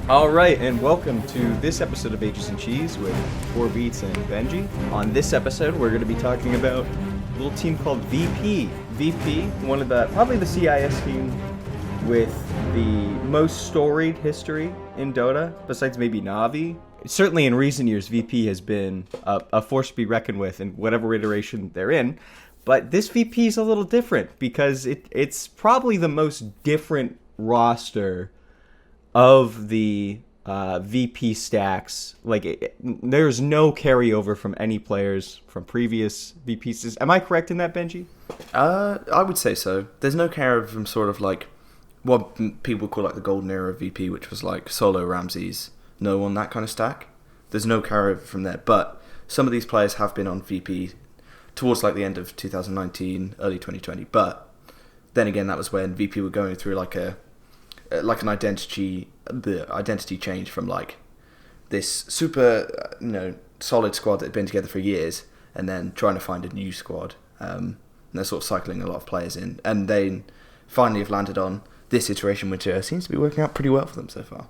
All right, and welcome to this episode of Aegis Cheese with 4 Beats and Benji. On this episode, we're going to be talking about a little team called VP. VP, one of probably the CIS team with the most storied history in Dota, besides maybe Na'Vi. Certainly in recent years, VP has been a force to be reckoned with in whatever iteration they're in. But this VP is a little different because it's probably the most different roster of the VP stacks. There's no carryover from any players from previous VPs. Am I correct in that, Benji? I would say so. There's no carryover from sort of like what people call like the golden era of VP, which was like Solo, Ramses, No One, that kind of stack. There's no carryover from there, but some of these players have been on VP towards like the end of 2019, early 2020. But then again, that was when VP were going through like an identity change from like this super solid squad that had been together for years, and then trying to find a new squad. And they're sort of cycling a lot of players in, and they finally have landed on this iteration, which seems to be working out pretty well for them so far.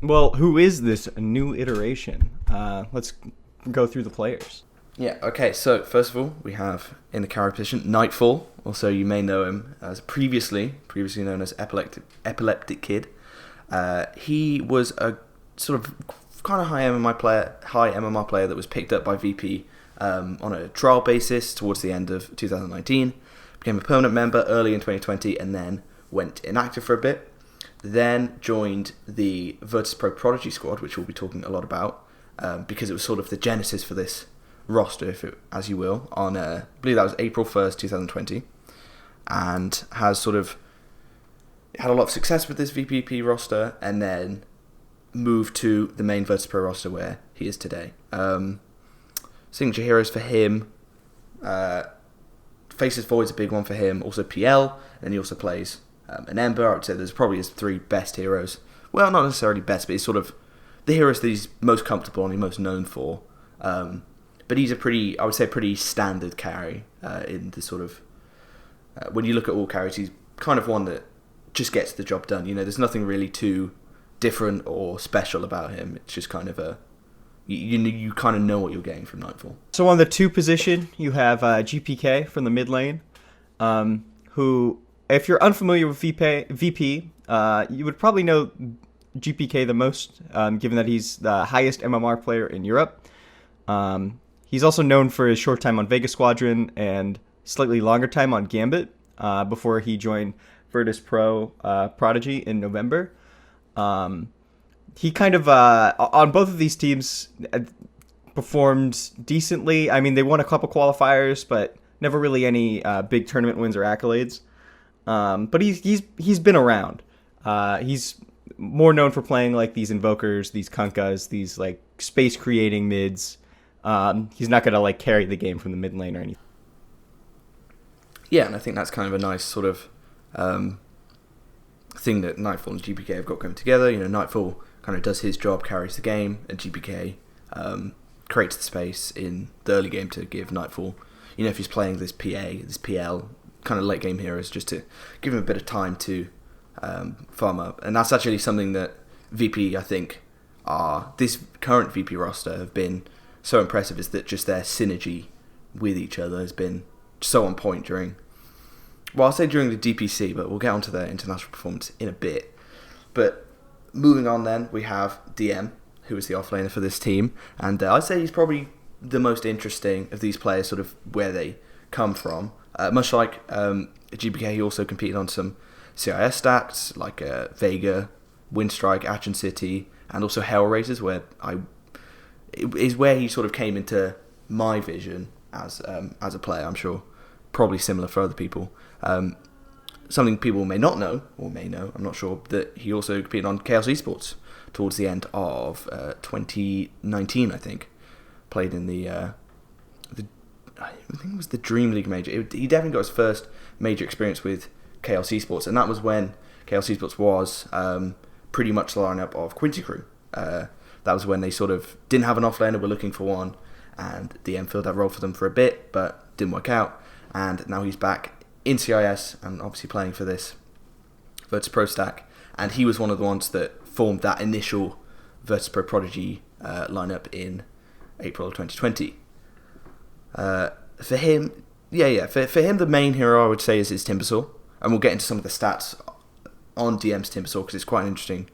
Well, who is this new iteration? Let's go through the players. Yeah, okay, so first of all, we have in the carry position, Nightfall. Also, you may know him as previously known as Epileptic Kid. He was a sort of kind of high MMR player that was picked up by VP on a trial basis towards the end of 2019. Became a permanent member early in 2020 and then went inactive for a bit. Then joined the Virtus Pro Prodigy squad, which we'll be talking a lot about, because it was sort of the genesis for this roster, as you will, on I believe that was April 1st, 2020, and has sort of had a lot of success with this VPP roster, and then moved to the main Virtus Pro roster where he is today. Signature heroes for him, Faces Void's a big one for him, also PL, and he also plays an Ember. I would say there's probably his 3 best heroes. Well, not necessarily best, but he's sort of the heroes that he's most comfortable and he's most known for. But he's pretty standard carry in the sort of... when you look at all carries, he's kind of one that just gets the job done. There's nothing really too different or special about him. It's just kind of you kind of know what you're getting from Nightfall. So on the 2 position, you have GPK from the mid lane, who, if you're unfamiliar with VP, you would probably know GPK the most, given that he's the highest MMR player in Europe. He's also known for his short time on Vega Squadron and slightly longer time on Gambit before he joined Virtus Pro Prodigy in November. He kind of, on both of these teams, performed decently. I mean, they won a couple qualifiers, but never really any big tournament wins or accolades. But he's been around. He's more known for playing like these Invokers, these Kunkas, these like space creating mids. He's not going to like carry the game from the mid lane or anything. Yeah, and I think that's kind of a nice sort of thing that Nightfall and GPK have got going together. Nightfall kind of does his job, carries the game, and GPK creates the space in the early game to give Nightfall, if he's playing this PL, kind of late game heroes, just to give him a bit of time to farm up. And that's actually something that VP, I think, this current VP roster have been so impressive, is that just their synergy with each other has been so on point during the DPC, but we'll get onto their international performance in a bit. But moving on then, we have DM, who is the offlaner for this team, and I'd say he's probably the most interesting of these players, sort of where they come from. Much like GPK, he also competed on some CIS stacks, like Vega, Windstrike, Action City, and also Hellraisers, where he sort of came into my vision as a player. I'm sure probably similar for other people. Something people may not know, or may know, I'm not sure, that he also competed on Chaos Esports towards the end of 2019, I think. Played in I think it was the Dream League major. He definitely got his first major experience with Chaos Esports, and that was when Chaos Esports was pretty much the lineup of Quincy Crew. That was when they sort of didn't have an offlaner, were looking for one, and DM filled that role for them for a bit, but didn't work out. And now he's back in CIS and obviously playing for this Virtus Pro stack. And he was one of the ones that formed that initial Virtus.pro Prodigy lineup in April of 2020. For him, for him, the main hero I would say is Timbersaw, and we'll get into some of the stats on DM's Timbersaw because it's quite an interesting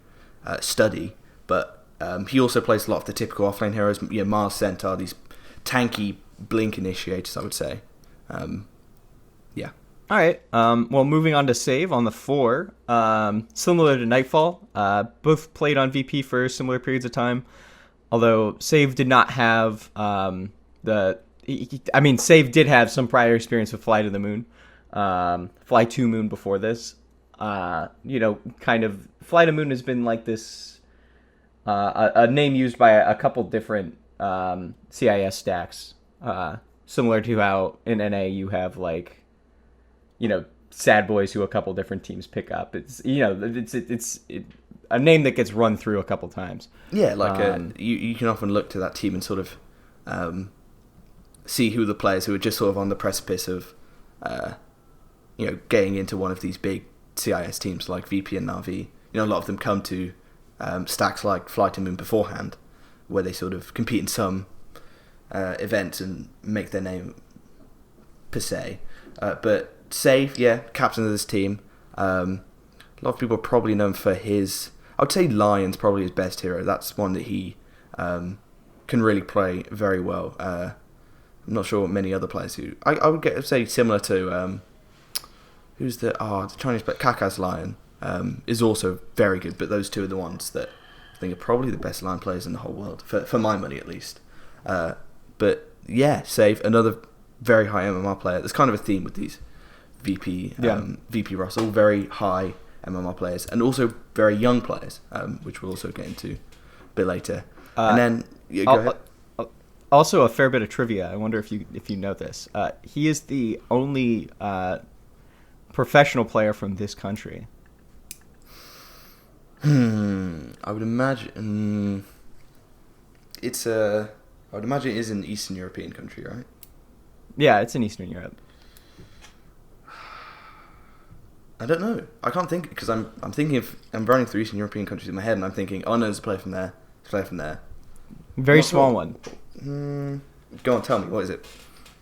study. But he also plays a lot of the typical offlane heroes, Mars Centaur, these tanky blink initiators, I would say. Yeah. All right. Well, moving on to Save on the 4. Similar to Nightfall, both played on VP for similar periods of time. Although Save did not have Save did have some prior experience with Fly to the Moon, Fly to Moon before this. Kind of Fly to Moon has been like this, a name used by a couple different CIS stacks, similar to how in NA you have like, Sad Boys who a couple different teams pick up. It's it's a name that gets run through a couple times. Yeah, like you can often look to that team and sort of see who the players who are just sort of on the precipice of getting into one of these big CIS teams like VP and Na'Vi. A lot of them come to stacks like Fly to Moon beforehand, where they sort of compete in some events and make their name per se. But Save, captain of this team. A lot of people probably know him for his... I would say Lion's probably his best hero. That's one that he can really play very well. I'm not sure many other players who... I would say similar to... who's the Chinese player? Kaka's Lion is also very good, but those two are the ones that I think are probably the best Lion players in the whole world, for my money at least. But yeah, Save, another very high MMR player. There's kind of a theme with these VP Russell, very high MMR players, and also very young players, which we'll also get into a bit later. And then go ahead. Also, a fair bit of trivia. I wonder if you know this. He is the only professional player from this country. I would imagine I would imagine it is an Eastern European country, right? Yeah, it's in Eastern Europe. I don't know. I can't think because I'm thinking I'm running through Eastern European countries in my head, and I'm thinking, oh no, there's a player from there. Very small one. Go on, tell me, what is it?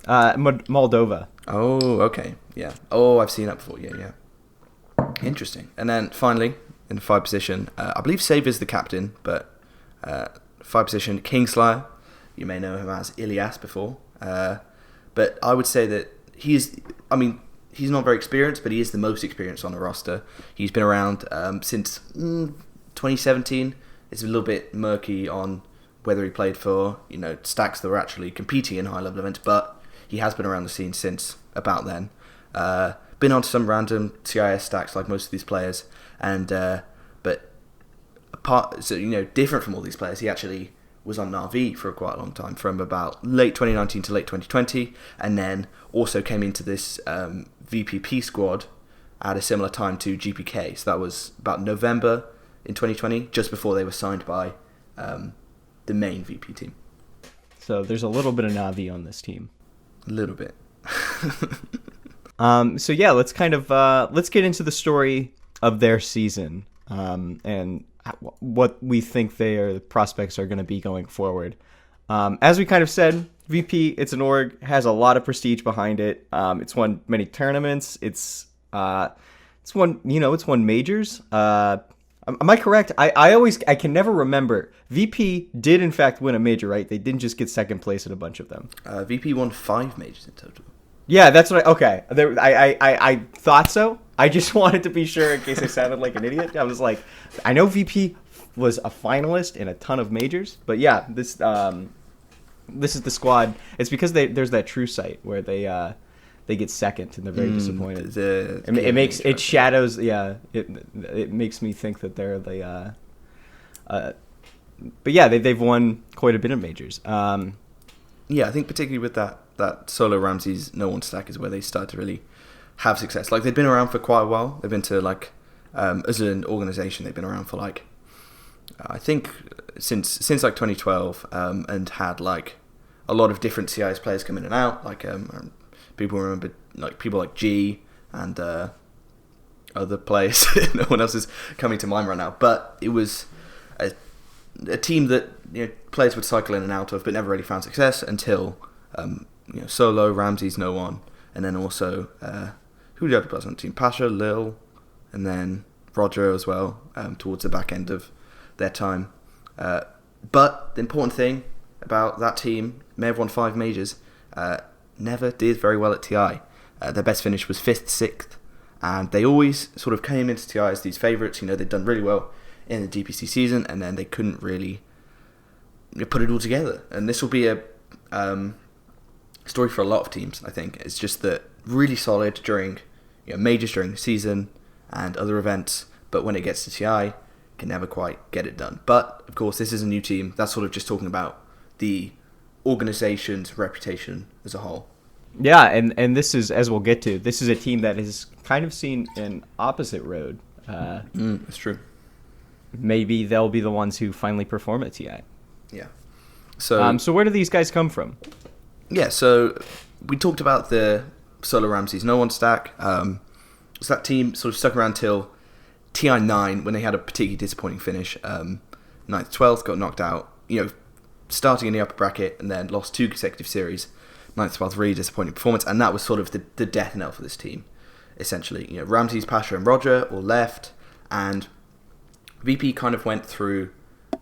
Moldova. Oh, okay, yeah. Oh, I've seen that before. Yeah. Interesting. And then finally, in the 5 position, I believe Save is the captain, but 5 position, Kingslayer. You may know him as Ilias before, but I would say that he's not very experienced, but he is the most experienced on the roster. He's been around since 2017. It's a little bit murky on whether he played for stacks that were actually competing in high level events, but he has been around the scene since about then. Been on some random CIS stacks like most of these players, and different from all these players, he actually was on Na'Vi for quite a long time, from about late 2019 to late 2020, and then also came into this VPP squad at a similar time to GPK. So that was about November in 2020, just before they were signed by the main VP team. So there's a little bit of Na'Vi on this team. A little bit. So yeah, let's get into the story of their season and what we think their prospects are going to be going forward. As we kind of said, VP, it's an org, has a lot of prestige behind it. It's won many tournaments. It's won majors. Am I correct? I can never remember. VP did in fact win a major, right? They didn't just get second place at a bunch of them. VP won 5 majors in total. Yeah, that's what I thought so. I just wanted to be sure in case I sounded like an idiot. I was like, I know VP was a finalist in a ton of majors, but yeah, this is the squad. It's because there's that true site where they get second and they're very disappointed. It shadows. Yeah, it makes me think that they're the. But yeah, they've won quite a bit of majors. Yeah, I think particularly with that solo Ramses no one stack is where they start to really have success. Like, they've been around for quite a while. They've been to as an organization, they've been around for I think since 2012, and had a lot of different CIS players come in and out. People remember people like G and other players. No one else is coming to mind right now. But it was a team that players would cycle in and out of, but never really found success until Solo, Ramses, no one, and then also who the other players on the team? Pasha, Lil, and then Roger as well towards the back end of their time. But the important thing about that team, may have won 5 majors, never did very well at TI. Their best finish was 5th, 6th, and they always sort of came into TI as these favourites. They'd done really well in the DPC season, and then they couldn't really put it all together. And this will be a story for a lot of teams, I think. It's just that really solid during majors during the season and other events, but when it gets to TI, can never quite get it done. But, of course, this is a new team. That's sort of just talking about the organization's reputation as a whole. Yeah, and this is, as we'll get to, this is a team that has kind of seen an opposite road. That's true. Maybe they'll be the ones who finally perform at TI. Yeah. So where do these guys come from? Yeah, so we talked about the Solo Ramses no one stack. So that team sort of stuck around till TI 9 when they had a particularly disappointing finish. 9th, 12th got knocked out, starting in the upper bracket and then lost 2 consecutive series. 9th, 12th, really disappointing performance, and that was sort of the death knell for this team, essentially. Ramses, Pasha, and Roger all left, and VP kind of went through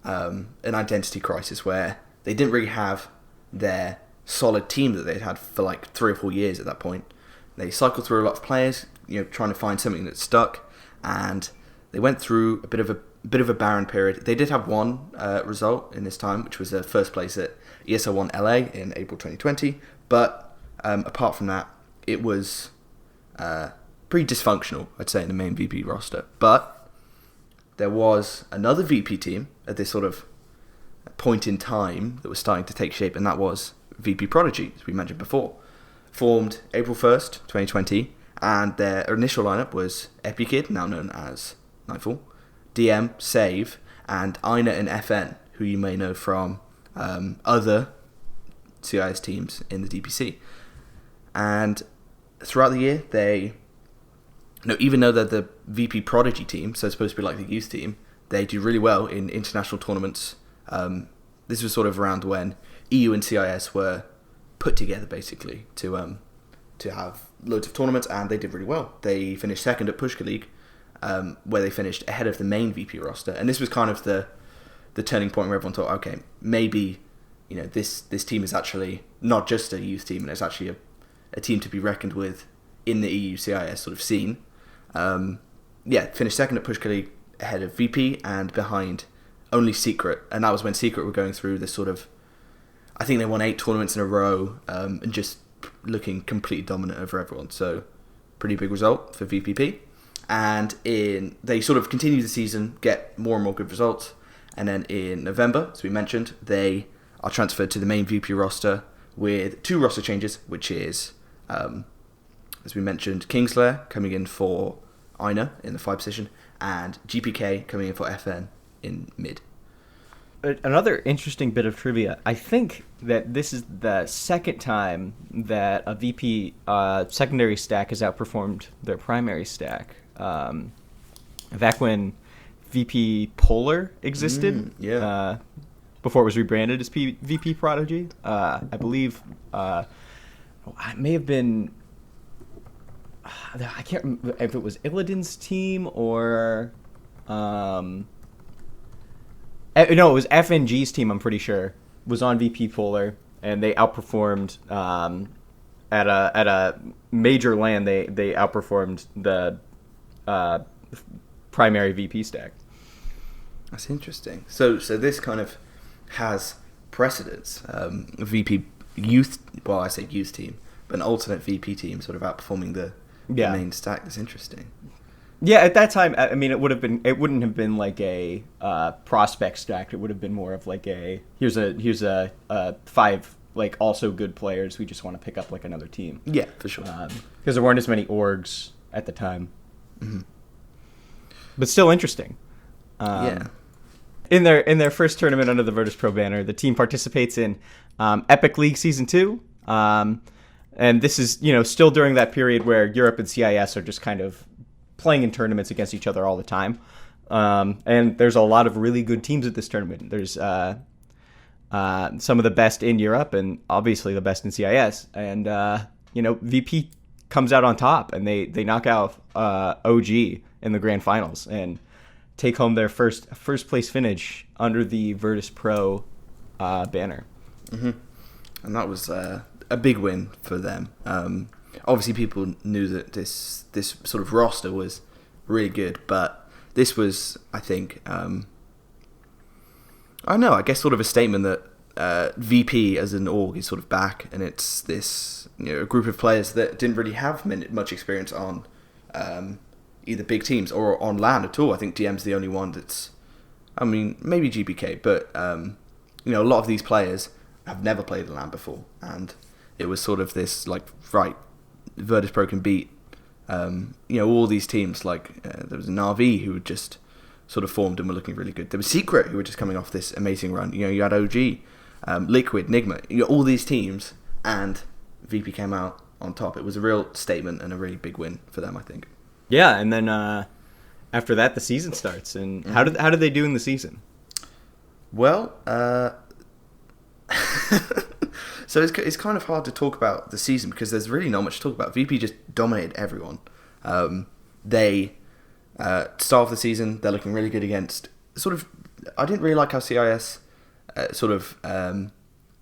an identity crisis where they didn't really have their solid team that they'd had for like 3 or 4 years at that point. They cycled through a lot of players, trying to find something that stuck, and they went through a bit of a barren period. They did have one result in this time, which was a first place at ESL 1 LA in April 2020, but apart from that, it was pretty dysfunctional, I'd say, in the main VP roster. But there was another VP team at this sort of point in time that was starting to take shape, and that was VP Prodigy, as we mentioned before. Formed April 1st, 2020, and their initial lineup was Epikid, now known as Nightfall, DM, Save, and Aina and FN, who you may know from other CIS teams in the DPC. And throughout the year, even though they're the VP Prodigy team, so it's supposed to be like the youth team, they do really well in international tournaments. This was sort of around when EU and CIS were put together, basically, to have loads of tournaments, and they did really well. They finished second at Pushka League, where they finished ahead of the main VP roster, and this was kind of the turning point where everyone thought, okay, maybe this team is actually not just a youth team, and it's actually a team to be reckoned with in the EU CIS sort of scene. Finished second at Pushka League, ahead of VP, and behind only Secret, and that was when Secret were going through this sort of, I think they won 8 tournaments in a row, and just looking completely dominant over everyone. So pretty big result for VPP. And they sort of continue the season, get more and more good results, and then in November, as we mentioned, they are transferred to the main VP roster with 2 roster changes, which is, as we mentioned, Kingslayer coming in for Aina in the 5 position, and GPK coming in for FN in mid. Another interesting bit of trivia. I think that this is the second time that a VP secondary stack has outperformed their primary stack. Back when VP Polar existed, before it was rebranded as VP Prodigy, I believe it may have been, I can't remember if it was Illidan's team or no, it was FNG's team, I'm pretty sure, was on VP Polar, and they outperformed at a major LAN. They outperformed the primary VP stack. That's interesting. So this kind of has precedence. VP youth, well, I say youth team, but an alternate VP team sort of outperforming the main stack. That's interesting. Yeah, at that time, I mean, it wouldn't have been like a prospect stack. It would have been more of like here's a 5 like also good players. We just want to pick up like another team. Yeah, for sure. Because there weren't as many orgs at the time. Mm-hmm. But still interesting. In their first tournament under the Virtus Pro banner, the team participates in Epic League Season 2. And this is, still during that period where Europe and CIS are just kind of playing in tournaments against each other all the time. And there's a lot of really good teams at this tournament. There's some of the best in Europe and obviously the best in CIS. And, VP comes out on top and they knock out OG in the grand finals and take home their first place finish under the Virtus Pro banner. Mm-hmm. And that was a big win for them. Obviously, people knew that this sort of roster was really good, but this was, I think, I guess sort of a statement that VP as an org is sort of back, and it's this a group of players that didn't really have much experience on either big teams or on LAN at all. I think DM's the only one that's, maybe GPK, but a lot of these players have never played a LAN before, and it was sort of this Virtus Pro can beat all these teams. There was Na'Vi who had just sort of formed and were looking really good. There was Secret who were just coming off this amazing run. You had OG, Liquid, Nigma, all these teams, and VP came out on top. It was a real statement and a really big win for them, I think. Yeah, and then after that, the season starts. And how did they do in the season? Well, so it's kind of hard to talk about the season because there's really not much to talk about. VP just dominated everyone. They start off the season, they're looking really good against I didn't really like how CIS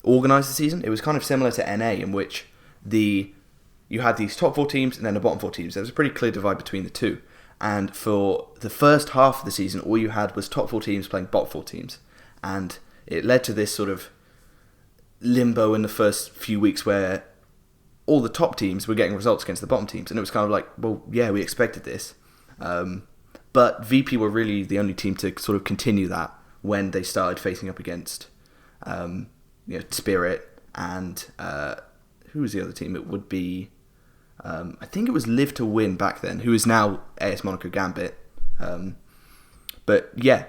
organised the season. It was kind of similar to NA in which you had these top 4 teams and then the bottom 4 teams. There was a pretty clear divide between the two. And for the first half of the season, all you had was top 4 teams playing bottom 4 teams. And it led to this sort of limbo in the first few weeks where all the top teams were getting results against the bottom teams. And it was kind of like, well, yeah, we expected this. But VP were really the only team to sort of continue that when they started facing up against Spirit and who was the other team? It would be I think it was Live to Win back then, who is now AS Monaco Gambit. But yeah,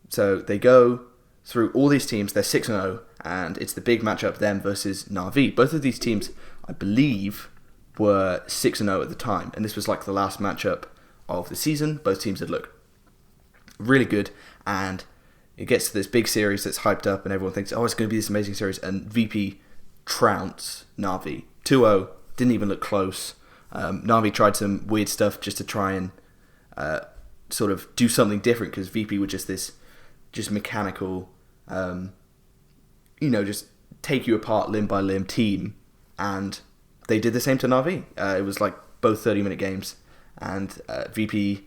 so they go through all these teams. They're 6-0, and it's the big matchup, them versus Na'Vi. Both of these teams, I believe, were 6-0 at the time, and this was like the last matchup of the season. Both teams had looked really good, and it gets to this big series that's hyped up, and everyone thinks, oh, it's going to be this amazing series, and VP trounce Na'Vi 2-0. Didn't even look close. Na'Vi tried some weird stuff just to try and sort of do something different, because VP were just this mechanical, just take you apart limb by limb team, and they did the same to Na'Vi. It was like both 30-minute games, and VP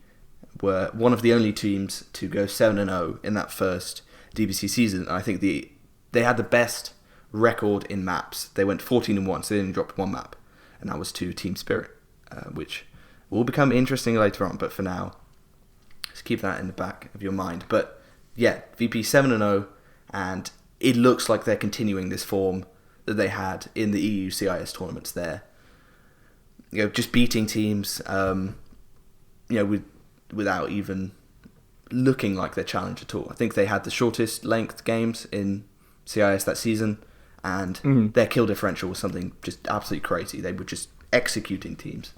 were one of the only teams to go 7-0 in that first DBC season. And I think they had the best record in maps. They went 14-1, so they only dropped one map, and that was to Team Spirit, which will become interesting later on. But for now, just keep that in the back of your mind. But yeah, VP 7-0, and it looks like they're continuing this form that they had in the EU CIS tournaments there. Just beating teams, without even looking like they're challenged at all. I think they had the shortest length games in CIS that season, and their kill differential was something just absolutely crazy. They were just executing teams.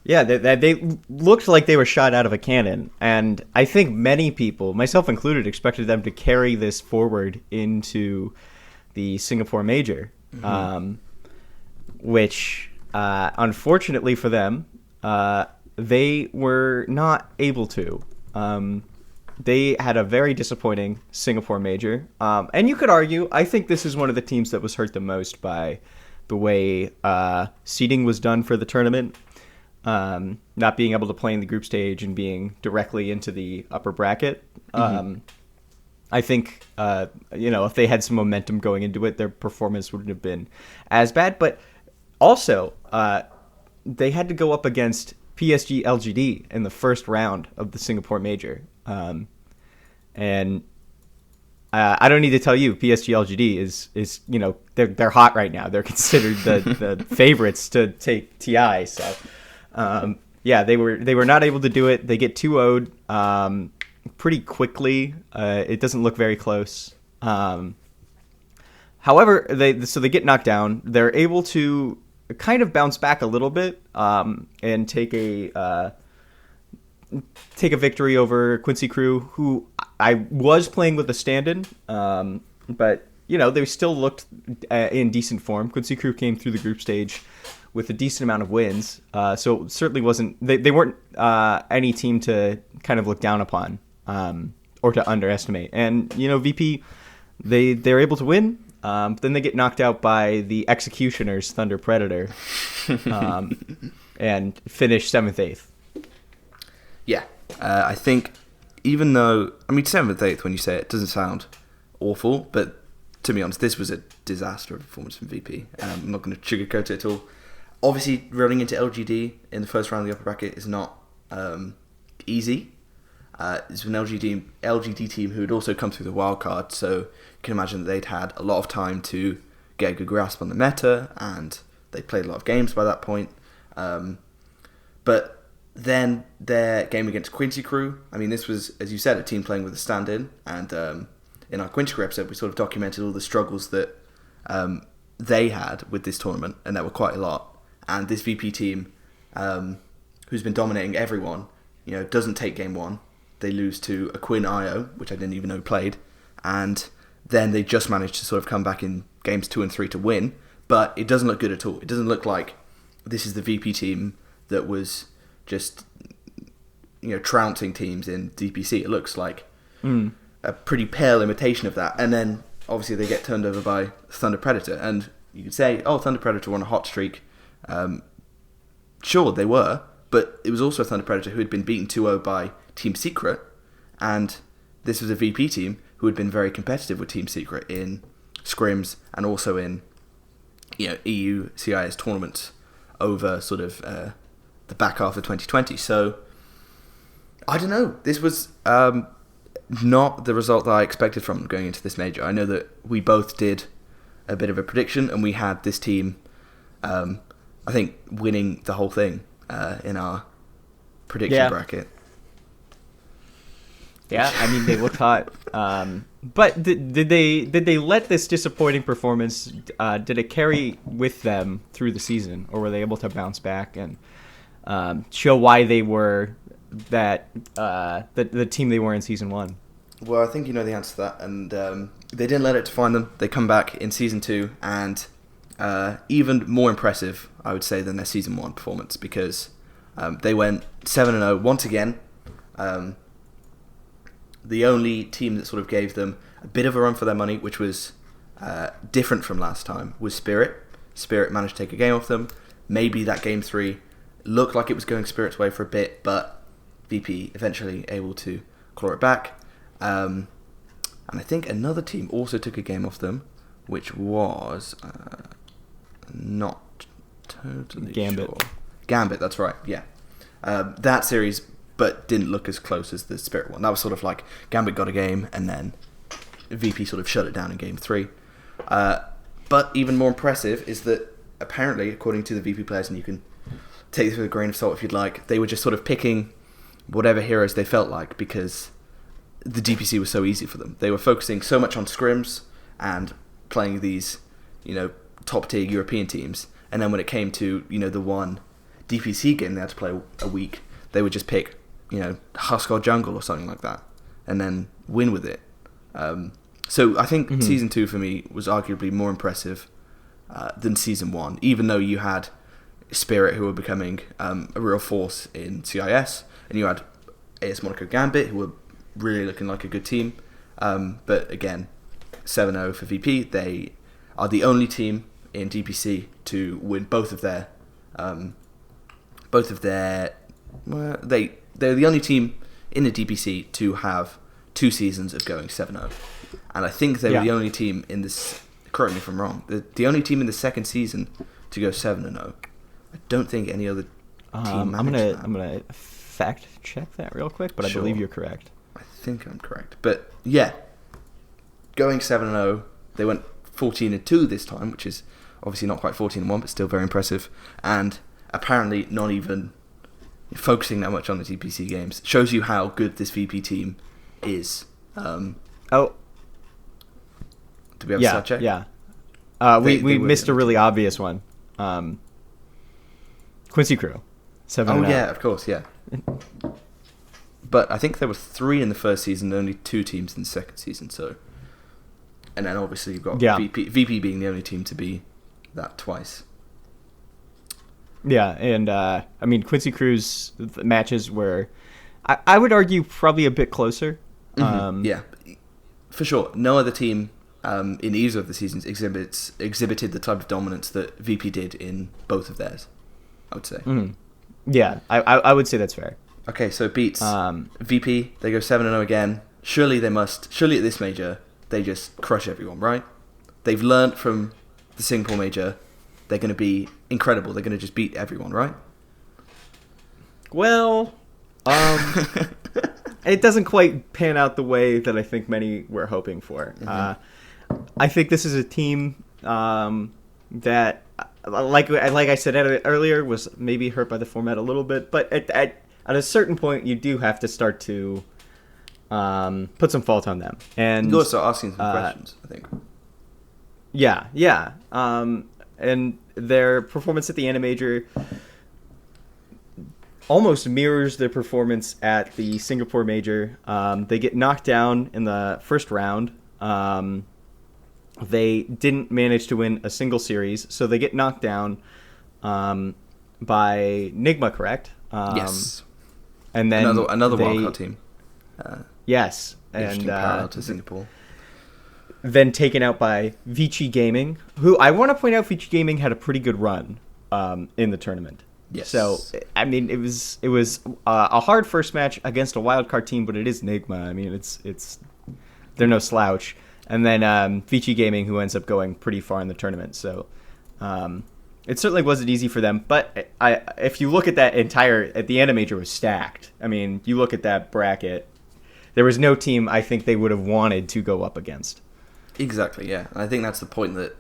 Yeah, they looked like they were shot out of a cannon, and I think many people, myself included, expected them to carry this forward into the Singapore Major, which, unfortunately for them, they were not able to. They had a very disappointing Singapore Major, and you could argue, I think this is one of the teams that was hurt the most by the way seeding was done for the tournament. Not being able to play in the group stage and being directly into the upper bracket. I think, if they had some momentum going into it, their performance wouldn't have been as bad. But also, they had to go up against PSG LGD in the first round of the Singapore Major. And I don't need to tell you, PSG LGD is they're hot right now. They're considered the favorites to take TI. So. They were not able to do it. They get 2-0'd pretty quickly. It doesn't look very close. However, they get knocked down. They're able to kind of bounce back a little bit and take a take a victory over Quincy Crew, who I was playing with a stand-in, but they still looked in decent form. Quincy Crew came through the group stage with a decent amount of wins, so it certainly wasn't they weren't any team to kind of look down upon or to underestimate. And VP, they're able to win. Then they get knocked out by the Executioners, Thunder Predator, and finish 7th, 8th. Yeah, I think even though 7th, 8th when you say it doesn't sound awful, but to be honest, this was a disaster of performance from VP. I'm not going to sugarcoat it at all. Obviously, running into LGD in the first round of the upper bracket is not easy. It's an LGD team who had also come through the wild card, so you can imagine that they'd had a lot of time to get a good grasp on the meta, and they played a lot of games by that point. But then their game against Quincy Crew, this was, as you said, a team playing with a stand-in, and in our Quincy Crew episode, we sort of documented all the struggles that they had with this tournament, and there were quite a lot. And this VP team, who's been dominating everyone, doesn't take game 1. They lose to a Quinn IO, which I didn't even know played, and then they just managed to sort of come back in games 2 and 3 to win. But it doesn't look good at all. It doesn't look like this is the VP team that was just trouncing teams in DPC. It looks like a pretty pale imitation of that. And then obviously they get turned over by Thunder Predator, and you could say, Thunder Predator were on a hot streak. Sure, they were, but it was also a Thunder Predator who had been beaten 2-0 by Team Secret, and this was a VP team who had been very competitive with Team Secret in scrims and also in EU CIS tournaments over sort of the back half of 2020. So I don't know. This was not the result that I expected from them going into this major. I know that we both did a bit of a prediction, and we had this team, I think, winning the whole thing in our prediction bracket. Yeah, they looked hot. But did they let this disappointing performance, did it carry with them through the season, or were they able to bounce back and show why they were the team they were in season 1? Well, I think you know the answer to that, and they didn't let it define them. They come back in season 2, and even more impressive, I would say, than their season 1 performance, because they went 7-0 once again. The only team that sort of gave them a bit of a run for their money, which was different from last time, was Spirit. Spirit managed to take a game off them. Maybe that game 3 looked like it was going Spirit's way for a bit, but VP eventually able to claw it back. And I think another team also took a game off them, which was not totally Gambit. sure. Gambit, that's right, yeah. That series, but didn't look as close as the Spirit one. That was sort of like Gambit got a game, and then VP sort of shut it down in game 3. But even more impressive is that apparently, according to the VP players, and you can take this with a grain of salt if you'd like, they were just sort of picking whatever heroes they felt like because the DPC was so easy for them. They were focusing so much on scrims and playing these, top tier European teams, and then when it came to, the one DPC game they had to play a week, they would just pick, Huskar Jungle or something like that, and then win with it. So I think Season 2 for me was arguably more impressive than Season 1, even though you had Spirit, who were becoming a real force in CIS, and you had AS Monaco Gambit, who were really looking like a good team. But again, 7-0 for VP. They are the only team in DPC to win both of their... They're the only team in the DPC to have 2 seasons of going 7-0. And I think they were the only team in this... Correct me if I'm wrong. The only team in the second season to go 7-0. I don't think any other team managed that. I'm gonna fact check that real quick, but Sure. I believe you're correct. I think I'm correct. But yeah, going 7-0, they went 14-2 this time, which is obviously not quite 14-1, but still very impressive. And apparently not even focusing that much on the DPC games. Shows you how good this VP team is. Oh. Do we have a stat check? Yeah. We missed a really obvious one. Quincy Crew. 7-0. Oh, yeah, of course, yeah. But I think there were 3 in the first season, and only 2 teams in the second season. So, and then obviously you've got VP being the only team to be that twice. Yeah, and I mean Quincy Cruz matches were, I would argue, probably a bit closer. Yeah, for sure. No other team in either of the seasons exhibited the type of dominance that VP did in both of theirs, I would say. Mm-hmm. Yeah, I would say that's fair. Okay, so it beats VP. They go 7-0 again. Surely at this major, they just crush everyone, right? They've learnt from the Singapore major. They're going to be incredible. They're going to just beat everyone, right? Well, it doesn't quite pan out the way that I think many were hoping for. I think this is a team that, like I said earlier, was maybe hurt by the format a little bit. But at a certain point, you do have to start to put some fault on them. And you also asking some questions, I think. Yeah. And their performance at the Animajor almost mirrors their performance at the Singapore Major. They get knocked down in the first round. They didn't manage to win a single series, so they get knocked down by Nigma, correct? Yes. And then another wildcard team. Yes. And parallel to Singapore. Then taken out by Vici Gaming, who I want to point out Vici Gaming had a pretty good run in the tournament. Yes. So, I mean, it was a hard first match against a wildcard team, but it is Nigma. I mean, it's they're no slouch. And then Vici Gaming, who ends up going pretty far in the tournament. So, it certainly wasn't easy for them. But if you look at the Animajor was stacked. I mean, you look at that bracket, there was no team I think they would have wanted to go up against. Exactly, yeah. And I think that's the point, that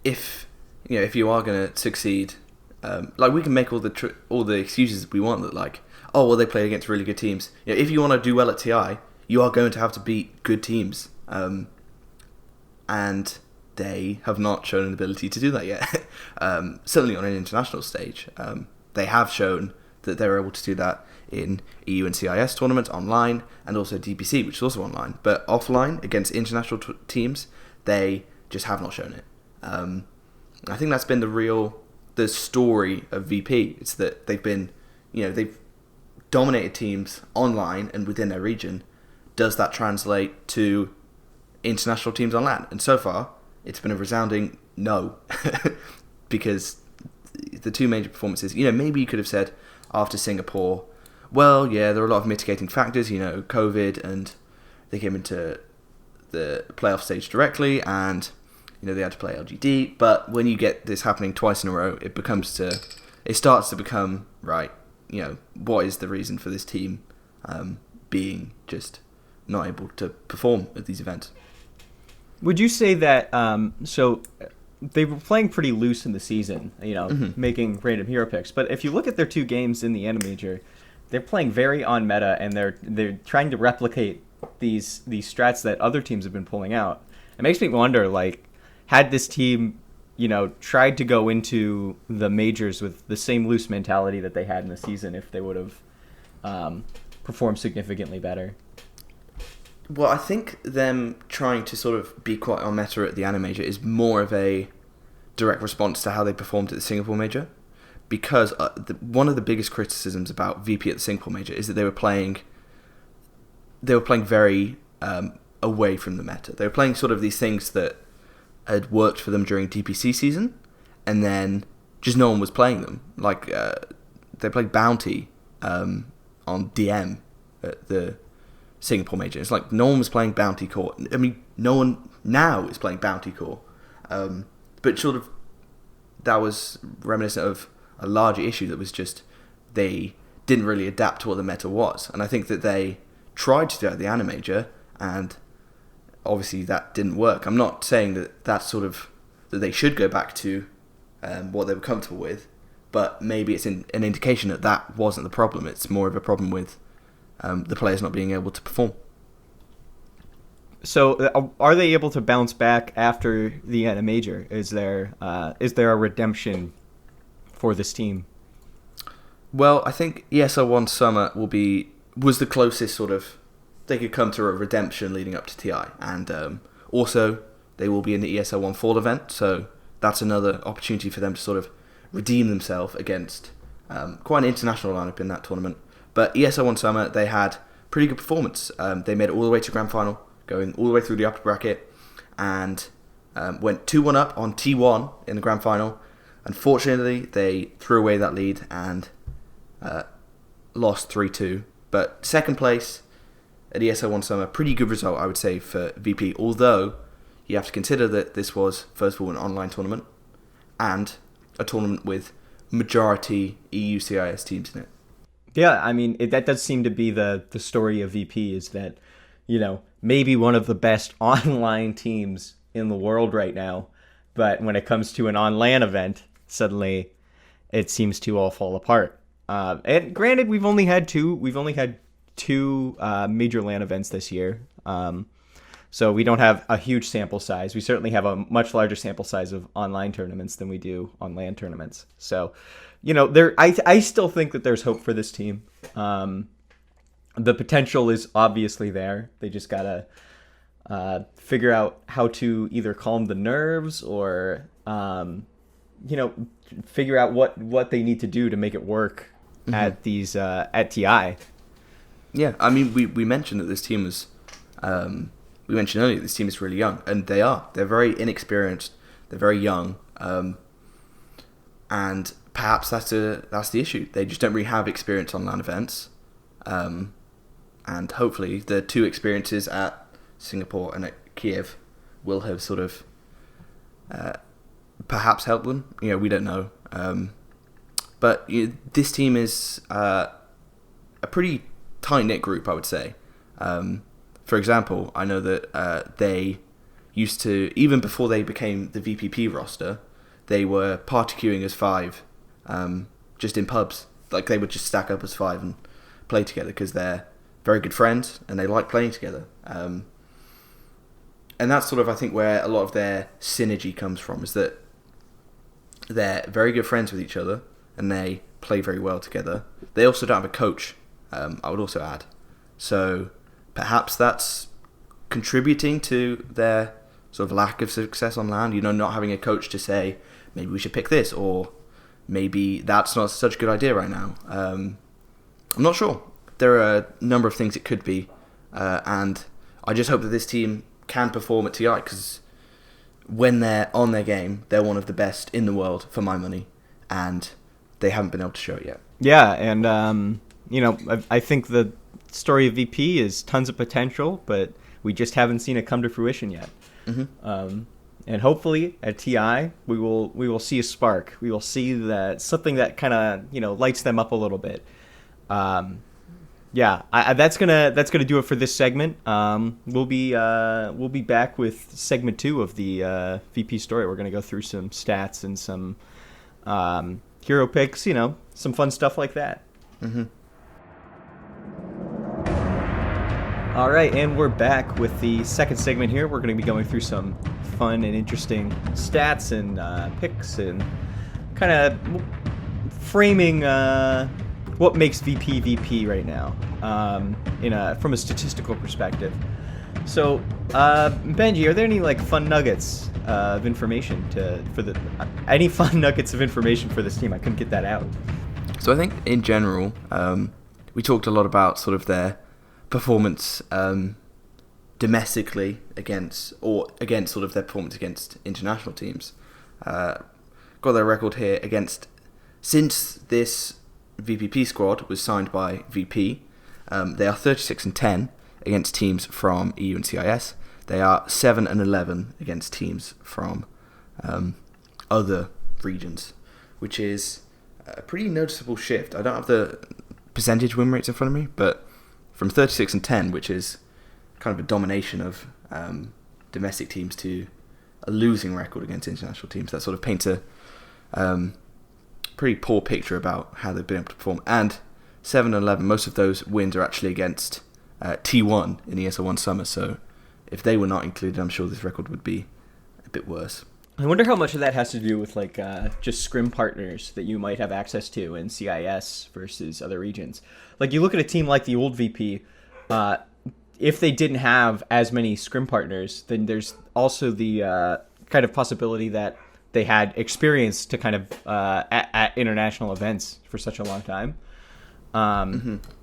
if you are going to succeed, like, we can make all the excuses we want, that like, oh well, they play against really good teams. If you want to do well at TI, you are going to have to beat good teams, and they have not shown an ability to do that yet. Certainly on an international stage, they have shown that they're able to do that in EU and CIS tournaments online, and also DPC, which is also online. But offline, against international teams, they just have not shown it. I think that's been the story of VP. It's that they've dominated teams online and within their region. Does that translate to international teams on land? And so far, it's been a resounding no. Because the two major performances, maybe you could have said after Singapore, well, yeah, there are a lot of mitigating factors, COVID, and they came into the playoff stage directly, and they had to play LGD. But when you get this happening twice in a row, it starts to become, right, what is the reason for this team being just not able to perform at these events? Would you say that so they were playing pretty loose in the season, making random hero picks, but if you look at their 2 games in the Animajor, they're playing very on meta, and they're trying to replicate these strats that other teams have been pulling out. It makes me wonder, like, had this team, tried to go into the majors with the same loose mentality that they had in the season, if they would have performed significantly better. Well, I think them trying to sort of be quite on meta at the Animajor is more of a direct response to how they performed at the Singapore Major. Because one of the biggest criticisms about VP at the Singapore Major is that they were playing very away from the meta. They were playing sort of these things that had worked for them during DPC season, and then just no one was playing them. Like, they played Bounty on DM at the Singapore Major. It's like no one was playing Bounty Core. I mean, no one now is playing Bounty Core. But sort of that was reminiscent of a larger issue that was just they didn't really adapt to what the meta was. And I think that they tried to do it at the Animajor, and obviously that didn't work. I'm not saying that they should go back to what they were comfortable with, but maybe it's an indication that wasn't the problem. It's more of a problem with the players not being able to perform. So, are they able to bounce back after the Animajor? Is there a redemption for this team? Well, I think ESL One Summer will be was the closest sort of they could come to a redemption leading up to TI. And also, they will be in the ESL One Fall event, so that's another opportunity for them to sort of redeem themselves against quite an international lineup in that tournament. But ESL One Summer, they had pretty good performance. They made it all the way to grand final, going all the way through the upper bracket, and went 2-1 up on T1 in the grand final. Unfortunately, they threw away that lead and lost 3-2. But second place at ESL One Summer, pretty good result, I would say, for VP. Although you have to consider that this was, first of all, an online tournament and a tournament with majority EU CIS teams in it. Yeah, I mean, that does seem to be the story of VP, is that, maybe one of the best online teams in the world right now, but when it comes to an on-LAN event, suddenly it seems to all fall apart. And granted, we've only had two major LAN events this year, so we don't have a huge sample size. We certainly have a much larger sample size of online tournaments than we do on LAN tournaments. So, I still think that there's hope for this team. The potential is obviously there. They just gotta figure out how to either calm the nerves or, figure out what they need to do to make it work at these at TI. Yeah, I mean, we mentioned that this team was. We mentioned earlier this team is really young, and they are. They're very inexperienced. They're very young, and perhaps that's the issue. They just don't really have experience on LAN events, and hopefully the two experiences at Singapore and at Kiev will have sort of perhaps helped them. We don't know. But this team is a pretty tight-knit group, I would say. For example, I know that they used to, even before they became the VPP roster, they were party queuing as 5, just in pubs. Like, they would just stack up as 5 and play together because they're very good friends and they like playing together. And that's sort of, I think, where a lot of their synergy comes from, is that they're very good friends with each other and they play very well together. They also don't have a coach, I would also add. So perhaps that's contributing to their sort of lack of success on LAN, not having a coach to say, maybe we should pick this, or maybe that's not such a good idea right now. I'm not sure. There are a number of things it could be, and I just hope that this team can perform at TI, because when they're on their game, they're one of the best in the world, for my money, and they haven't been able to show it yet. Yeah, and I think the story of VP is tons of potential, but we just haven't seen it come to fruition yet. And hopefully at TI we will see a spark. We will see that something that kind of lights them up a little bit. That's gonna do it for this segment. We'll be back with segment 2 of the VP story. We're gonna go through some stats and some hero picks. Some fun stuff like that. All right, and we're back with the second segment here. We're going to be going through some fun and interesting stats and picks and kind of framing what makes VP VP right now from a statistical perspective. So, Benji, are there any fun nuggets of information any fun nuggets of information for this team? I couldn't get that out. So I think in general, we talked a lot about sort of their performance domestically against sort of their performance against international teams. Got their record here since this VPP squad was signed by VP, they are 36-10 against teams from EU and CIS. They are 7-11 against teams from other regions, which is a pretty noticeable shift. I don't have the percentage win rates in front of me, but from 36-10, which is kind of a domination of domestic teams, to a losing record against international teams, that sort of paints a pretty poor picture about how they've been able to perform. And 7-11, most of those wins are actually against T1 in ESL One Summer, so if they were not included, I'm sure this record would be a bit worse. I wonder how much of that has to do with like just scrim partners that you might have access to in CIS versus other regions. Like you look at a team like the old VP, if they didn't have as many scrim partners, then there's also the kind of possibility that they had experience to kind of at international events for such a long time.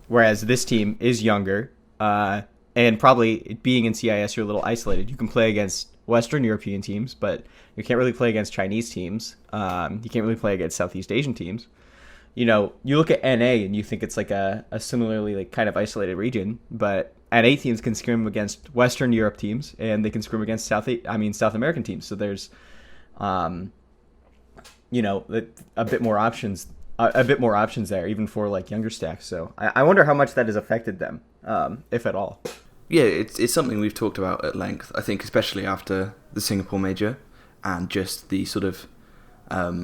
Whereas this team is younger, and probably being in CIS, you're a little isolated. You can play against Western European teams, but you can't really play against Chinese teams. You can't really play against Southeast Asian teams. You know, you look at NA and you think it's like a similarly like kind of isolated region, but NA teams can scrim against Western Europe teams, and they can scrim against South American teams. So there's, you know, a bit more options. A bit more options there, even for like younger stacks. So I wonder how much that has affected them, if at all. Yeah, it's something we've talked about at length. I think especially after the Singapore Major, and just the sort of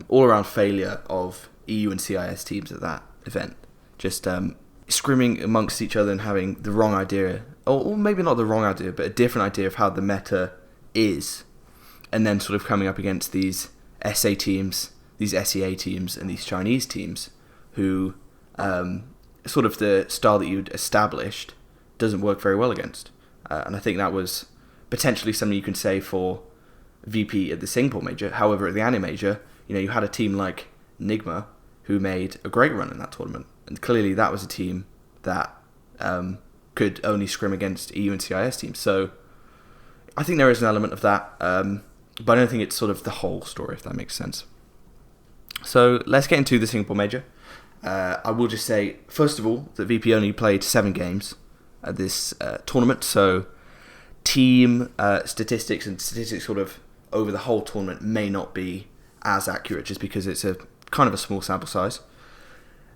all-around failure of EU and CIS teams at that event. Just scrimming amongst each other and having the wrong idea, or maybe not the wrong idea, but a different idea of how the meta is, and then sort of coming up against these SA teams, these SEA teams, and these Chinese teams who sort of the style that you'd established doesn't work very well against. And I think that was potentially something you can say for VP at the Singapore Major. However, at the ANI Major, you know, you had a team like Nigma who made a great run in that tournament. And clearly that was a team that could only scrim against EU and CIS teams. So I think there is an element of that, but I don't think it's sort of the whole story, if that makes sense. So let's get into the Singapore Major. I will just say, first of all, that VP only played 7 games at this tournament, so team statistics and statistics sort of over the whole tournament may not be as accurate, just because it's a kind of a small sample size.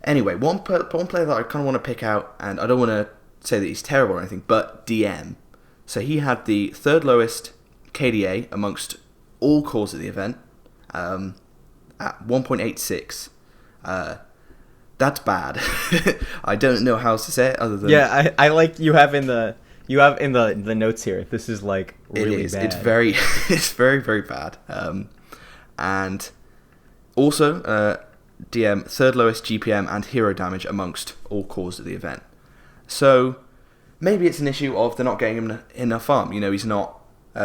Anyway, one player that I kind of want to pick out, and I don't want to say that he's terrible or anything, but DM. So he had the 3rd lowest KDA amongst all cores at the event, at 1.86. That's bad. I don't know how else to say it other than... Yeah, I like you have in the notes here. This is like really bad. It's very it's very, very bad. And also DM 3rd lowest GPM and hero damage amongst all cores at the event. So maybe it's an issue of they're not getting him enough farm. You know, he's not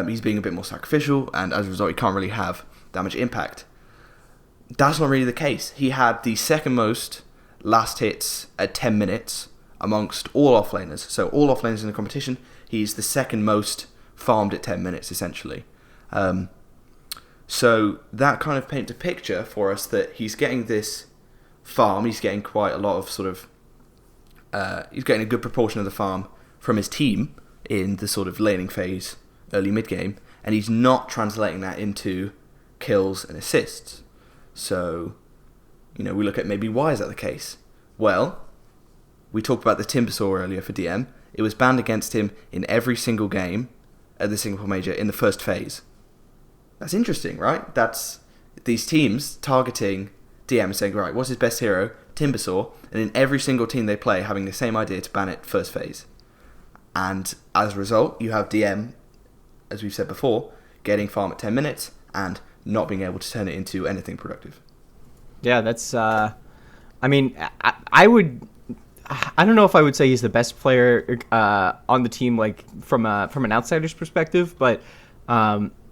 he's being a bit more sacrificial, and as a result he can't really have that much impact. That's not really the case. He had the 2nd most last hits at 10 minutes amongst all offlaners. So all offlaners in the competition, he's the 2nd most farmed at 10 minutes, essentially. So that kind of paints a picture for us that he's getting this farm, he's getting quite a lot of sort of... he's getting a good proportion of the farm from his team in the sort of laning phase, early mid-game, and he's not translating that into kills and assists. So, you know, we look at maybe why is that the case? Well, we talked about the Timbersaw earlier for DM. It was banned against him in every single game at the Singapore Major in the first phase. That's interesting, right? That's these teams targeting DM and saying, right, what's his best hero? Timbersaw. And in every single team they play having the same idea to ban it first phase. And as a result, you have DM, as we've said before, getting farm at 10 minutes and not being able to turn it into anything productive. Yeah, that's... I mean, I don't know if I would say he's the best player on the team, like from an outsider's perspective, but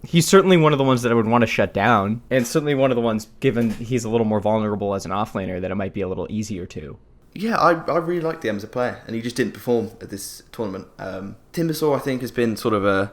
he's certainly one of the ones that I would want to shut down, and certainly one of the ones, given he's a little more vulnerable as an offlaner, that it might be a little easier to. Yeah, I really like DM as a player, and he just didn't perform at this tournament. Timbersaw, I think, has been sort of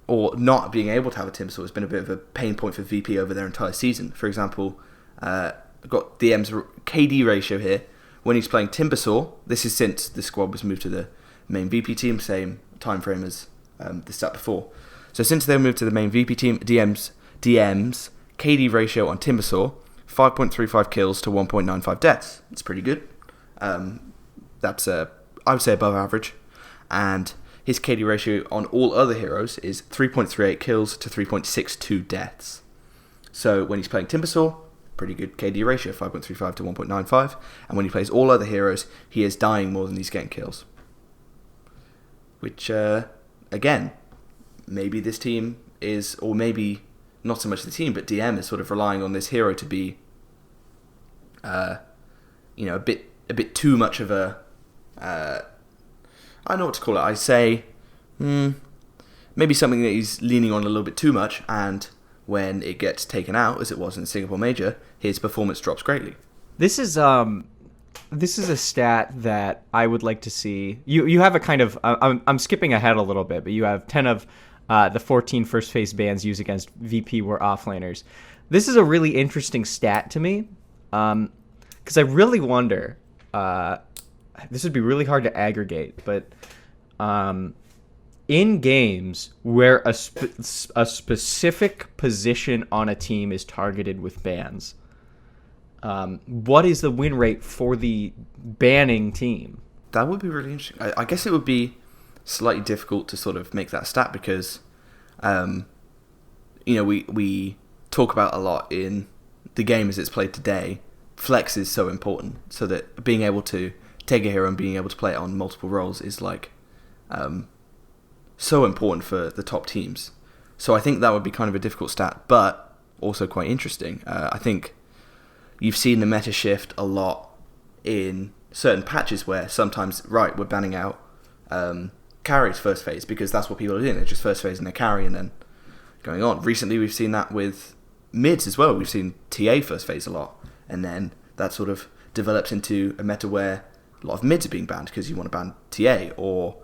or not being able to have a Timbersaw has been a bit of a pain point for VP over their entire season. For example, I've got DM's KD ratio here. When he's playing Timbersaw, this is since the squad was moved to the main VP team, same time frame as the stat before. So since they moved to the main VP team, DM's KD ratio on Timbersaw, 5.35 kills to 1.95 deaths. It's pretty good. That's I would say above average. And his KD ratio on all other heroes is 3.38 kills to 3.62 deaths. So when he's playing Timbersaw, pretty good KD ratio, 5.35 to 1.95. And when he plays all other heroes, he is dying more than he's getting kills. Which, again, maybe this team is, or maybe not so much the team, but DM is sort of relying on this hero to be, a bit too much of a, I don't know what to call it. I say, maybe something that he's leaning on a little bit too much, and when it gets taken out, as it was in the Singapore Major, his performance drops greatly. This is a stat that I would like to see. You have a kind of I'm skipping ahead a little bit, but you have 10 of the 14 first phase bans used against VP were offlaners. This is a really interesting stat to me, because I really wonder. This would be really hard to aggregate, but in games where a specific position on a team is targeted with bans, what is the win rate for the banning team? That would be really interesting. I guess it would be slightly difficult to sort of make that stat because, we talk about a lot in the game as it's played today. Flex is so important, so that being able to take a hero and being able to play it on multiple roles is like so important for the top teams. So I think that would be kind of a difficult stat, but also quite interesting. I think you've seen the meta shift a lot in certain patches where sometimes, right, we're banning out carries first phase because that's what people are doing. They're just first phase and they carry and then going on. Recently we've seen that with mids as well. We've seen TA first phase a lot, and then that sort of develops into a meta where a lot of mids are being banned because you want to ban TA, or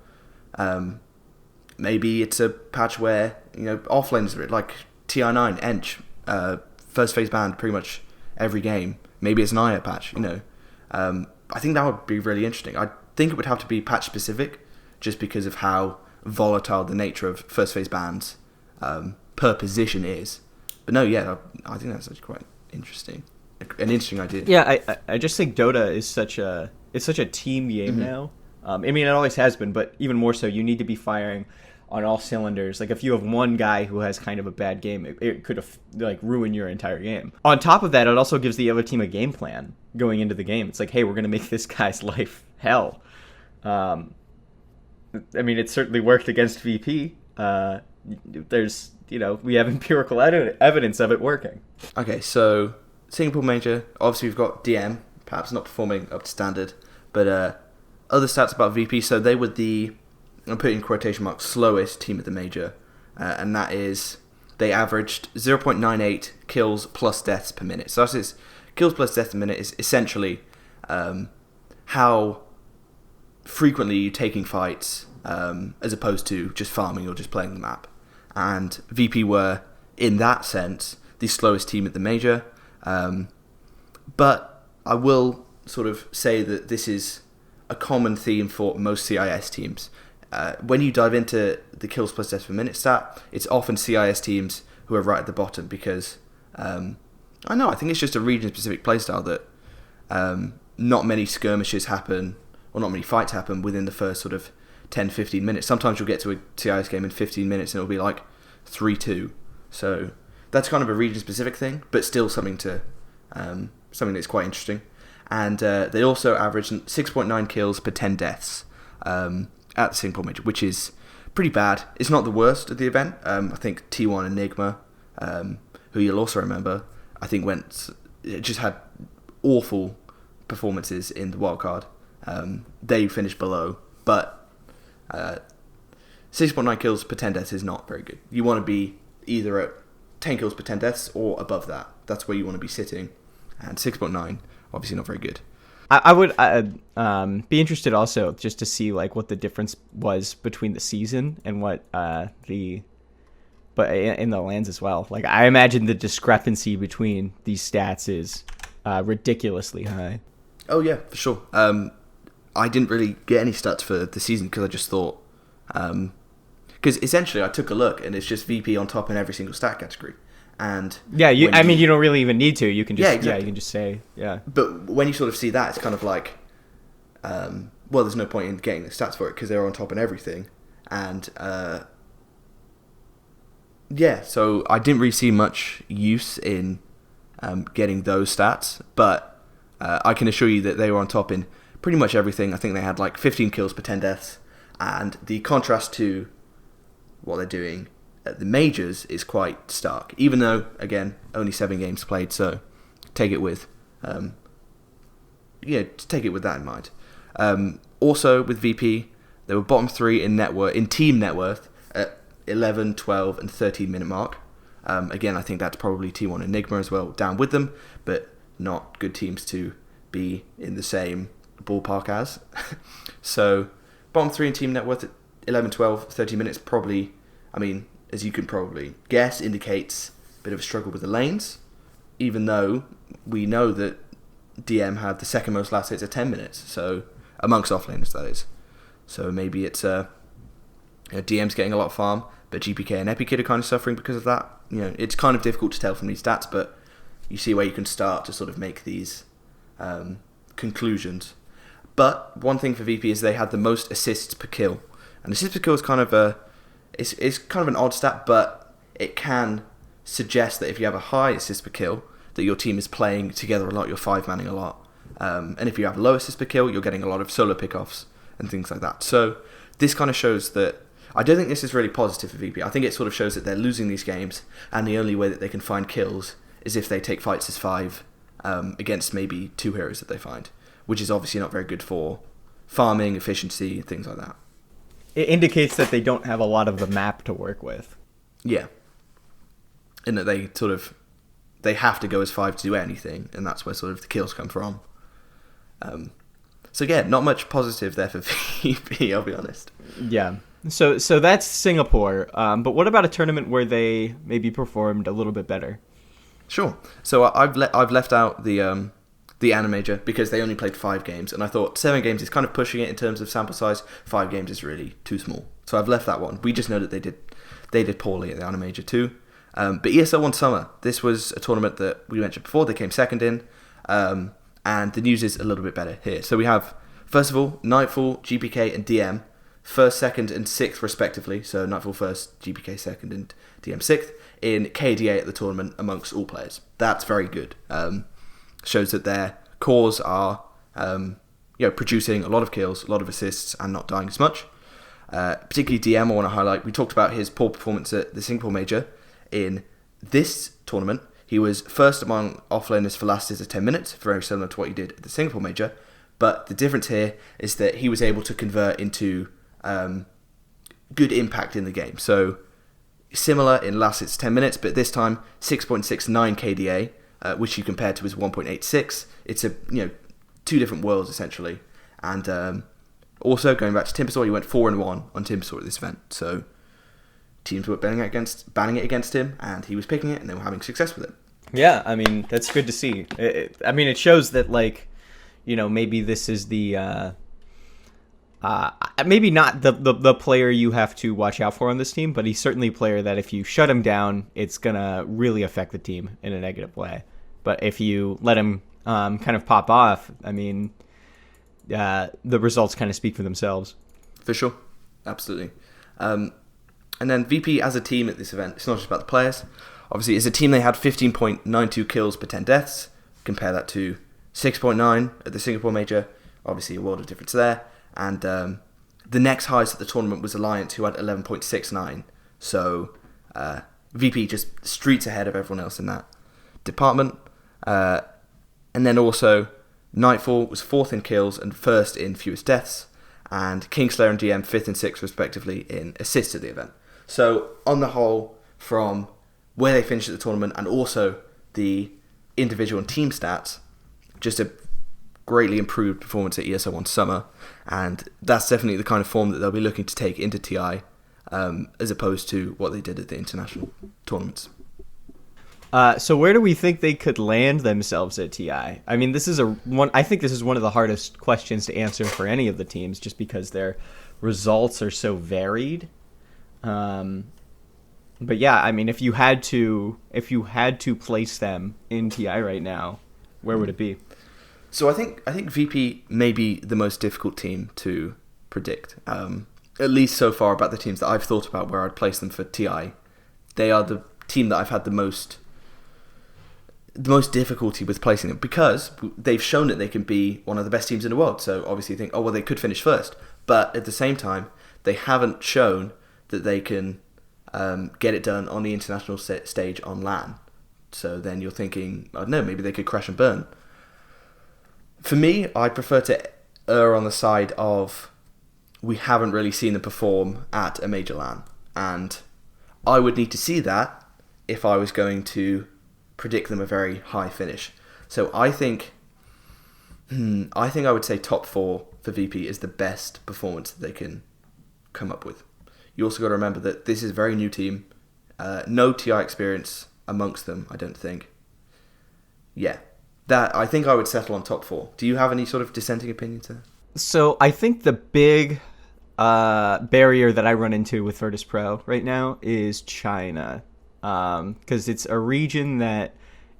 maybe it's a patch where offlaners are like TI9, Ench, first phase banned pretty much every game. Maybe it's an Aya patch. I think that would be really interesting. I think it would have to be patch specific, just because of how volatile the nature of first phase bans per position is. But no, yeah, I think that's actually quite interesting. An interesting idea. Yeah, I just think Dota is such a team game now. I mean, it always has been, but even more so. You need to be firing on all cylinders. Like, if you have one guy who has kind of a bad game, it could ruin your entire game. On top of that, it also gives the other team a game plan going into the game. It's like, hey, we're going to make this guy's life hell. I mean, it certainly worked against VP. There's, we have empirical evidence of it working. Okay, so Singapore Major, obviously we've got DM, perhaps not performing up to standard, but other stats about VP, so they were the, I'm putting in quotation marks, slowest team at the Major, and that is, they averaged 0.98 kills plus deaths per minute. So that's kills plus deaths per minute is essentially how frequently you're taking fights as opposed to just farming or just playing the map. And VP were, in that sense, the slowest team at the Major. But I will sort of say that this is a common theme for most CIS teams. When you dive into the kills plus deaths per minute stat, it's often CIS teams who are right at the bottom because, I think it's just a region-specific playstyle that not many skirmishes happen, or not many fights happen within the first sort of 10-15 minutes. Sometimes you'll get to a CIS game in 15 minutes and it'll be like 3-2. So that's kind of a region-specific thing, but still something that's quite interesting. And they also averaged 6.9 kills per 10 deaths at the Singapore Major, which is pretty bad. It's not the worst of the event. I think T1 Enigma, who you'll also remember, I think just had awful performances in the wildcard. They finished below, but 6.9 kills per 10 deaths is not very good. You want to be either at 10 kills per 10 deaths or above that. That's where you want to be sitting. And 6.9, obviously not very good. I would be interested also just to see what the difference was between the season and what in the lands as well. I imagine the discrepancy between these stats is ridiculously high. Oh yeah, for sure. I didn't really get any stats for the season because I just thought, because essentially I took a look and it's just VP on top in every single stat category. And yeah, you don't really even need to. You can just exactly. You can just say But when you sort of see that, it's kind of like, there's no point in getting the stats for it because they're on top in everything, and so I didn't really see much use in getting those stats, but I can assure you that they were on top in pretty much everything. I think they had 15 kills per 10 deaths, and the contrast to what they're doing at the majors is quite stark. Even though, again, only 7 games played, so take it with, take it with that in mind. Also with VP, they were bottom 3 in team net worth at 11, 12, and 13 minute mark. Again, I think that's probably T1 Enigma as well down with them, but not good teams to be in the same ballpark as. So, bottom 3 in team net worth at 11, 12, 13 minutes probably, as you can probably guess, indicates a bit of a struggle with the lanes, even though we know that DM have the second most last hits at 10 minutes, so amongst offlaners, that is. So maybe it's DM's getting a lot of farm, but GPK and Epikid are kind of suffering because of that. It's kind of difficult to tell from these stats, but you see where you can start to sort of make these conclusions. But one thing for VP is they had the most assists per kill, and assists per kill is kind of it's kind of an odd stat, but it can suggest that if you have a high assist per kill, that your team is playing together a lot, you're 5-manning a lot. And if you have a low assist per kill, you're getting a lot of solo pickoffs and things like that. So this kind of shows that, I don't think this is really positive for VP. I think it sort of shows that they're losing these games, and the only way that they can find kills is if they take fights as 5 against maybe 2 heroes that they find, which is obviously not very good for farming, efficiency, and things like that. It indicates that they don't have a lot of the map to work with. Yeah. And that they have to go as 5 to do anything, and that's where sort of the kills come from. So yeah, not much positive there for VP, I'll be honest. Yeah. So that's Singapore. But what about a tournament where they maybe performed a little bit better? Sure. So I've left out the ANA Major because they only played 5 games, and I thought 7 games is kind of pushing it in terms of sample size. 5 games is really too small, so I've left that one. We just know that they did poorly at the ANA Major too. But ESL won Summer. This was a tournament that we mentioned before. They came second in, and the news is a little bit better here. So we have, first of all, Nightfall, GPK, and DM, first, second, and sixth respectively. So Nightfall first, GPK second, and DM sixth in KDA at the tournament amongst all players. That's very good. Shows that their cores are producing a lot of kills, a lot of assists, and not dying as much. Particularly DM, I want to highlight. We talked about his poor performance at the Singapore Major. In this tournament, he was first among offlaners for last hits of 10 minutes, very similar to what he did at the Singapore Major. But the difference here is that he was able to convert into good impact in the game. So similar in last hits 10 minutes, but this time 6.69 KDA, which you compare to his 1.86. It's two different worlds essentially. And also going back to Timbersaw, he went 4-1 on Timbersaw at this event. So teams were banning it against him, and he was picking it, and they were having success with it. Yeah, that's good to see. It shows that, maybe this is the maybe not the player you have to watch out for on this team, but he's certainly a player that if you shut him down, it's gonna really affect the team in a negative way. But if you let him kind of pop off, the results kind of speak for themselves. For sure, absolutely. And then VP as a team at this event, it's not just about the players. Obviously, as a team, they had 15.92 kills per 10 deaths. Compare that to 6.9 at the Singapore Major. Obviously, a world of difference there. And the next highest at the tournament was Alliance, who had 11.69. So VP just streets ahead of everyone else in that department. And then also, Nightfall was 4th in kills and 1st in fewest deaths. And Kingslayer and DM 5th and 6th, respectively, in assists at the event. So, on the whole, from where they finished at the tournament and also the individual and team stats, just a greatly improved performance at ESL 1 Summer. And that's definitely the kind of form that they'll be looking to take into TI, as opposed to what they did at the international tournaments. So where do we think they could land themselves at TI? I think this is one of the hardest questions to answer for any of the teams, just because their results are so varied. But yeah, if you had to place them in TI right now, where would it be? So I think VP may be the most difficult team to predict. At least so far about the teams that I've thought about where I'd place them for TI. They are the team that I've had the most difficulty with placing them, because they've shown that they can be one of the best teams in the world. So obviously you think, they could finish first. But at the same time, they haven't shown that they can get it done on the international stage on LAN. So then you're thinking, I don't know, maybe they could crash and burn. For me, I prefer to err on the side of we haven't really seen them perform at a major LAN. And I would need to see that if I was going to predict them a very high finish. So I think I would say top 4 for VP is the best performance that they can come up with. You also got to remember that this is a very new team. No TI experience amongst them, I don't think. Yeah. That I think I would settle on top 4. Do you have any sort of dissenting opinion to that? So I think the big barrier that I run into with Virtus Pro right now is China, because it's a region that,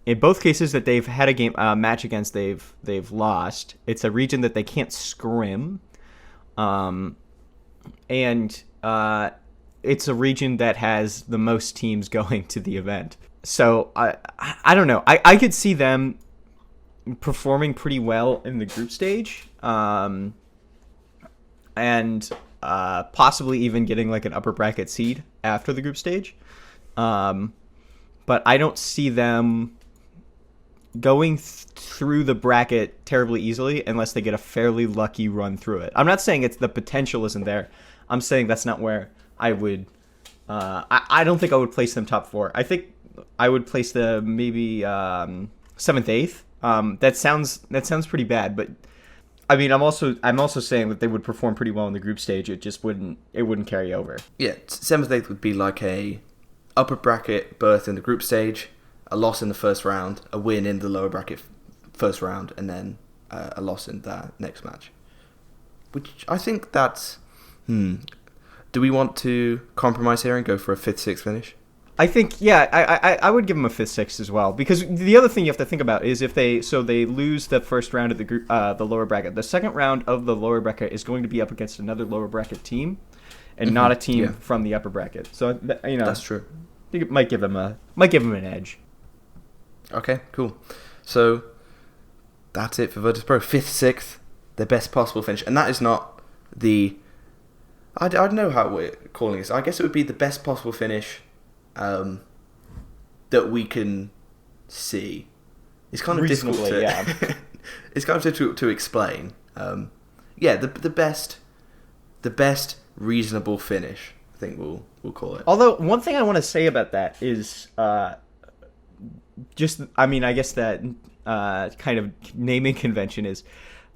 in both cases that they've had a match against, they've lost. It's a region that they can't scrim, and it's a region that has the most teams going to the event. So I don't know. I could see them performing pretty well in the group stage, and possibly even getting like an upper bracket seed after the group stage. But I don't see them going through the bracket terribly easily unless they get a fairly lucky run through it. I'm not saying the potential isn't there. I'm saying that's not where I would. I don't think I would place them top 4. I think I would place them maybe 7th, 8th. That sounds pretty bad, but I mean, I'm also saying that they would perform pretty well in the group stage. It just wouldn't carry over. Yeah, 7th, 8th would be like a upper bracket berth in the group stage, a loss in the first round, a win in the lower bracket first round, and then a loss in that next match. Which I think that's. Do we want to compromise here and go for a 5th, 6th finish? I think, yeah, I would give them a 5th, 6th as well, because the other thing you have to think about is if they lose the first round of the group, the lower bracket. The second round of the lower bracket is going to be up against another lower bracket team, and not a team from the upper bracket. So that's true. I think it might give them an edge. Okay, cool. So that's it for Virtus Pro. 5th, 6th, the best possible finish, and that is not the. I don't know how we're calling this. I guess it would be the best possible finish that we can see. It's kind of difficult to. Yeah. It's kind of difficult to explain. The best reasonable finish. I think we'll call it. Although one thing I want to say about that is I guess that kind of naming convention is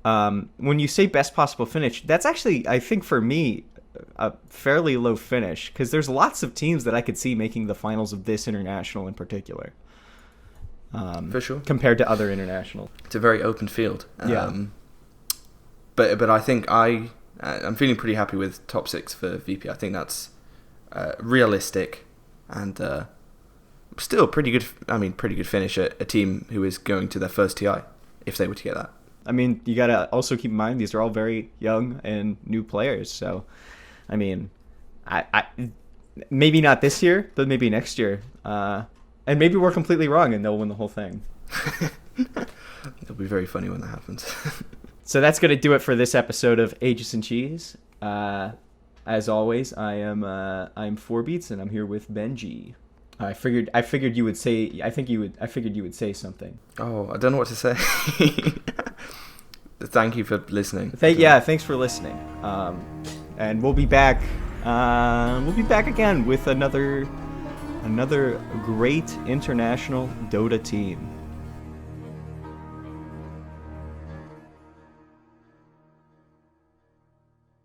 when you say best possible finish, that's actually, I think for me, a fairly low finish, because there's lots of teams that I could see making the finals of this international in particular. For sure. Compared to other internationals. It's a very open field. Yeah. But I think I'm feeling pretty happy with top 6 for VP. I think that's realistic and still pretty good. Pretty good finish at a team who is going to their first TI, if they were to get that. I mean, you gotta also keep in mind these are all very young and new players. So, I mean, I maybe not this year, but maybe next year, and maybe we're completely wrong and they'll win the whole thing. It'll be very funny when that happens. So that's gonna do it for this episode of Aegis Cheese. As always, I'm 4Beats and I'm here with Benji. I figured you would say. I figured you would say something. Oh, I don't know what to say. Thank you for listening. Thanks for listening. And we'll be back. We'll be back again with another great international Dota team.